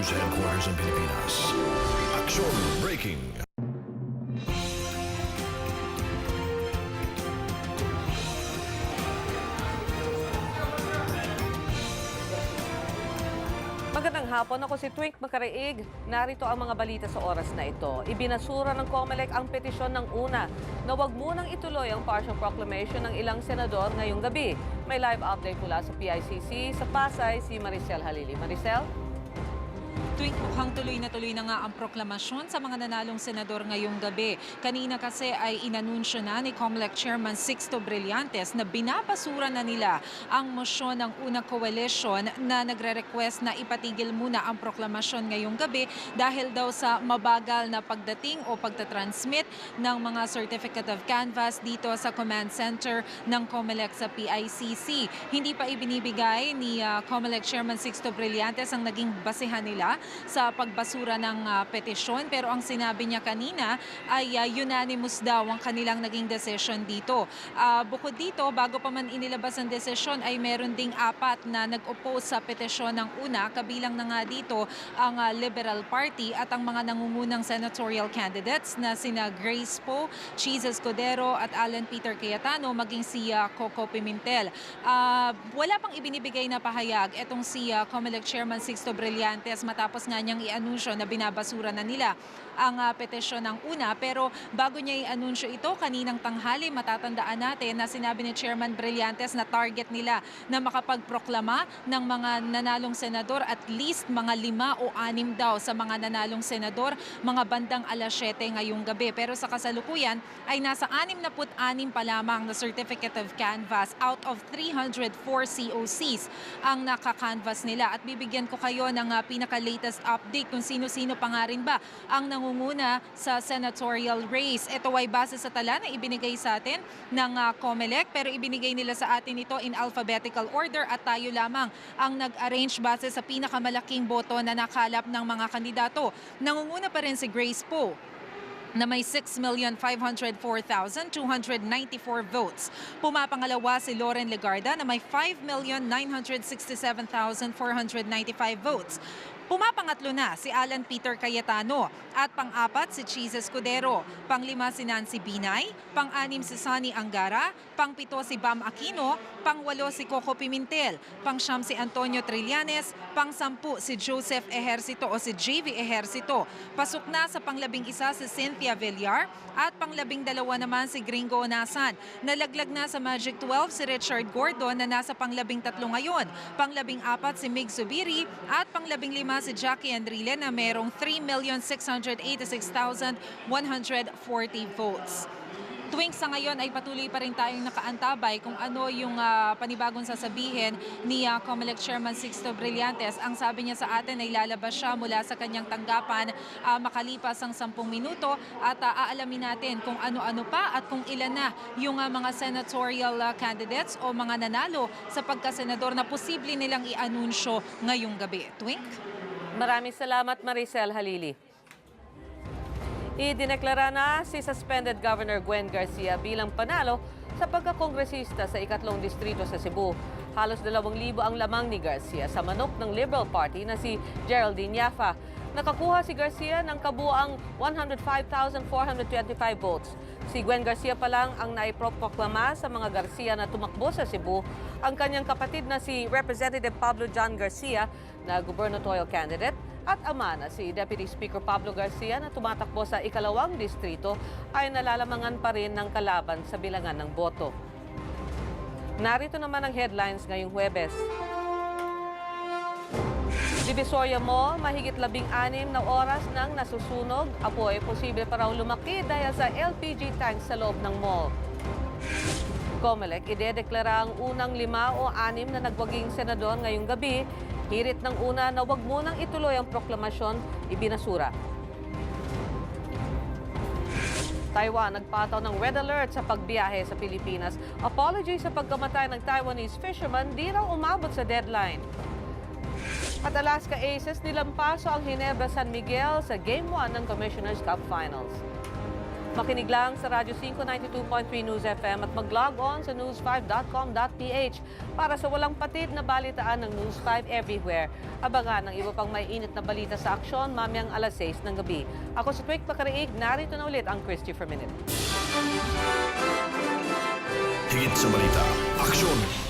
News Headquarters ng Pilipinas. Action Breaking. Magandang hapon, ako si Twink Makaraig. Narito ang mga balita sa oras na ito. Ibinasura ng COMELEC ang petisyon ng una na huwag munang ituloy ang partial proclamation ng ilang senador ngayong gabi. May live update mula sa PICC. Sa Pasay, si Maricel Halili. Maricel? Tuwing mukhang tuloy na nga ang proklamasyon sa mga nanalong senador ngayong gabi. Kanina kasi ay inanunsyo na ni COMELEC Chairman Sixto Brillantes na binabasura na nila ang mosyon ng unang coalition na nagre-request na ipatigil muna ang proklamasyon ngayong gabi dahil daw sa mabagal na pagdating o pagtatransmit ng mga Certificate of Canvass dito sa command center ng COMELEC sa PICC. Hindi pa ibinibigay ni COMELEC Chairman Sixto Brillantes ang naging basehan nila sa pagbasura ng petisyon, pero ang sinabi niya kanina ay unanimous daw ang kanilang naging decision dito. Bukod dito, bago pa man inilabas ang desisyon ay meron ding 4 na nag-oppose sa petisyon ng una, kabilang na nga dito ang Liberal Party at ang mga nangungunang senatorial candidates na sina Grace Poe, Cheese Escudero at Alan Peter Cayetano, maging si Coco Pimentel. Wala pang ibinibigay na pahayag itong si COMELEC Chairman Sixto Brillantes matapos nga niyang i-anunsyo na binabasura na nila ang petisyon ng una. Pero bago niya i-anunsyo ito, kaninang tanghali matatandaan natin na sinabi ni Chairman Brillantes na target nila na makapagproklama ng mga nanalong senador at least mga 5 o 6 daw sa mga nanalong senador mga bandang alas 7 ngayong gabi. Pero sa kasalukuyan ay nasa 66 pa lamang na Certificate of Canvass out of 304 COCs ang nakakanvas nila. At bibigyan ko kayo ng pinaka-latest update kung sino-sino pa nga rin ba ang nangunguna sa senatorial race. Ito ay base sa tala na ibinigay sa atin ng COMELEC, pero ibinigay nila sa atin ito in alphabetical order at tayo lamang ang nag-arrange base sa pinakamalaking boto na nakalap ng mga kandidato. Nangunguna pa rin si Grace Poe na may 6,504,294 votes. Pumapangalawa si Loren Legarda na may 5,967,495 votes. Pumapangatlo na si Alan Peter Cayetano at pang-4 si Cheese Escudero, pang-5 si Nancy Binay, pang-6 si Sonny Angara, pang-7 si Bam Aquino, pang-8 si Coco Pimentel, pang-9 si Antonio Trillanes, pang-10 si Joseph Ejercito o si JV Ejercito. Pasok na sa pang-11 si Cynthia Villar at pang-12 naman si Gringo Onasan. Nalaglag na sa Magic 12 si Richard Gordon na nasa pang-13 ngayon, pang-14 si Mig Zubiri at pang-15 si Jackie Enrile na merong 3,686,140 votes. Tuwing sa ngayon ay patuloy pa rin tayong nakaantabay kung ano yung panibagong sasabihin ni COMELEC Chairman Sixto Brillantes. Ang sabi niya sa atin ay lalabas siya mula sa kanyang tanggapan makalipas ang 10 minuto at aalamin natin kung ano-ano pa at kung ilan na yung mga senatorial candidates o mga nanalo sa pagkasenador na posible nilang i-anunsyo ngayong gabi. Twink? Maraming salamat, Maricel Halili. Idineklara na si suspended Governor Gwen Garcia bilang panalo sa pagkakongresista sa 3rd distrito sa Cebu. Halos 2,000 ang lamang ni Garcia sa manok ng Liberal Party na si Geraldine Yaffa. Nakakuha si Garcia ng kabuang 105,425 votes. Si Gwen Garcia pa lang ang naiproklama sa mga Garcia na tumakbo sa Cebu. Ang kanyang kapatid na si Representative Pablo John Garcia na gubernatorial candidate at ama na si Deputy Speaker Pablo Garcia na tumatakbo sa 2nd distrito ay nalalamangan pa rin ng kalaban sa bilangan ng boto. Narito naman ang headlines ngayong Huwebes. Divisoria Mall, mahigit 16 na oras nang nasusunog. Apoy, posible pa raw lumaki dahil sa LPG tank sa loob ng mall. COMELEC idedeklara ang unang 5 o 6 na nagwaging senador ngayong gabi. Hirit ng una na huwag munang ituloy ang proklamasyon, ibinasura. Taiwan nagpataw ng red alert sa pagbiyahe sa Pilipinas. Apology sa pagkamatay ng Taiwanese fisherman, di raw umabot sa deadline. At Alaska Aces nilampaso ang Ginebra San Miguel sa Game 1 ng Commissioner's Cup Finals. Makinig lang sa Radyo 5 92.3 News FM at mag-log on sa news5.com.ph para sa walang patid na balitaan ng News 5 everywhere. Abangan ang iba pang maiinit na balita sa aksyon mamayang alas 6 ng gabi. Ako si Twig Pacaraig, narito na ulit ang Christy for Minute. Higit sa balita, aksyon,